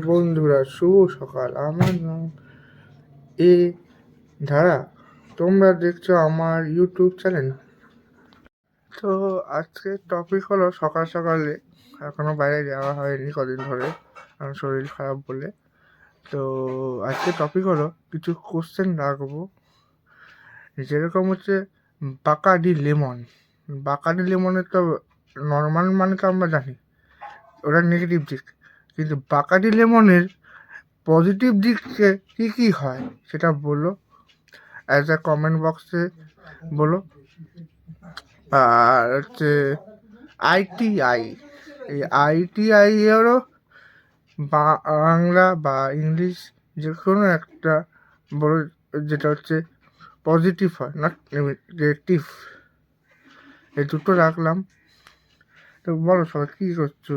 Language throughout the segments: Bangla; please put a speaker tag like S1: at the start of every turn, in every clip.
S1: বন্ধুরা, শুভ সকাল। আমার নাম এ ধারা। তোমরা দেখছো আমার ইউটিউব চ্যানেল। তো আজকের টপিক হলো সকাল সকালে এখনো বাইরে যাওয়া হয়নি কদিন ধরে, আমার শরীর খারাপ বলে। তো আজকের টপিক হলো কিছু কোশ্চেন রাখবো, যেরকম হচ্ছে বাকাডি লেমন। বাকাডি লেমনের তো নর্মাল মানে তো আমরা জানি ওটা নেগেটিভ দিক, কিন্তু বাকাডি লেমনের পজিটিভ দিকে কী কী হয় সেটা বলো, অ্যাজ এ কমেন্ট বক্সে বলো। আর হচ্ছে আইটিআই, এই আইটিআই এরও বাংলা বা ইংলিশ যে কোনো একটা বড়, যেটা হচ্ছে পজিটিভ হয়, নট নেগেটিভ। এই দুটো রাখলাম। তো বলো সবাই কী করছো?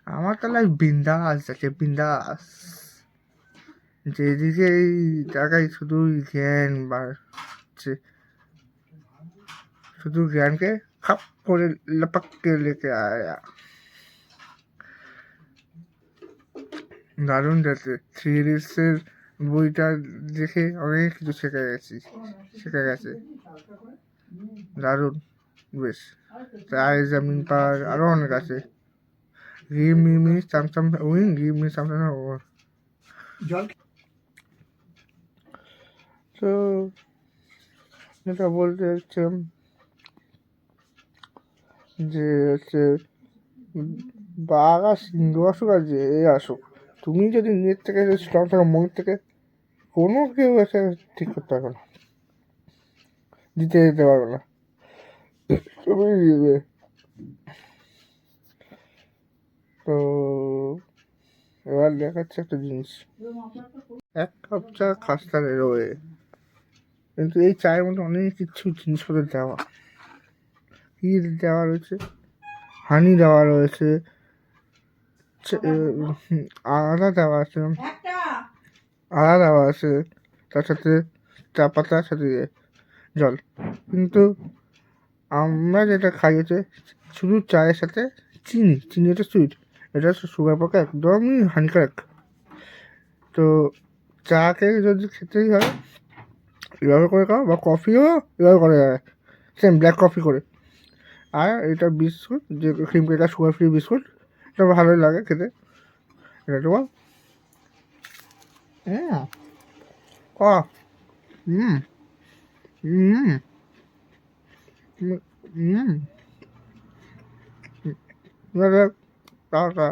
S1: আমার তাহলে বিন্দাস আছে, বিন্দাস। যেদিকে এই জায়গায় শুধুই জ্ঞান বাড়ছে, শুধু জ্ঞানকে খাপ করে লপককে লেকে আয়া। দারুণ যাচ্ছে। থ্রি ইডিয়টসের বইটা দেখে অনেক কিছু শেখা গেছে। দারুণ, বেশ। তাই জামিন পার আরও অনেক আছে। গিভ মি সামসাম উইং, গিভ মি সামসাম। তো যেটা বলতে চাচ্ছিলাম যে হচ্ছে বাঘ আর সিংহ আসুক আর যে আসুক, তুমি যদি নিজের থেকে স্ট্রং থাকো, মনের থেকে, কোনো কেউ এসে ঠিক করতে পারবে না, দিতে যেতে পারবে না, তুমি দিবে। তো এবার দেখাচ্ছে একটা জিনিস, এক কাপ চা খাস্তারে রয়ে, কিন্তু এই চায়ের মধ্যে অনেক কিছু জিনিসপত্র দেওয়া। কী দেওয়া রয়েছে? হানি দেওয়া রয়েছে, আদা দেওয়া আছে, তার সাথে চা পাতার সাথে জল। কিন্তু আমরা যেটা খাই হচ্ছে শুধু চায়ের সাথে চিনি এটা সুইট, এটা সুগার পক্ষে একদমই হানিকারক। তো চাকে যদি খেতেই হয় এভাবে করে খাও, বা কফিও এভাবে করা যায়, সেম ব্ল্যাক কফি করে। আর এটা বিস্কুট, যে ক্রিম কেকার সুগার ফ্রি বিস্কুট, এটা ভালোই লাগে খেতে। এটা তো টাকা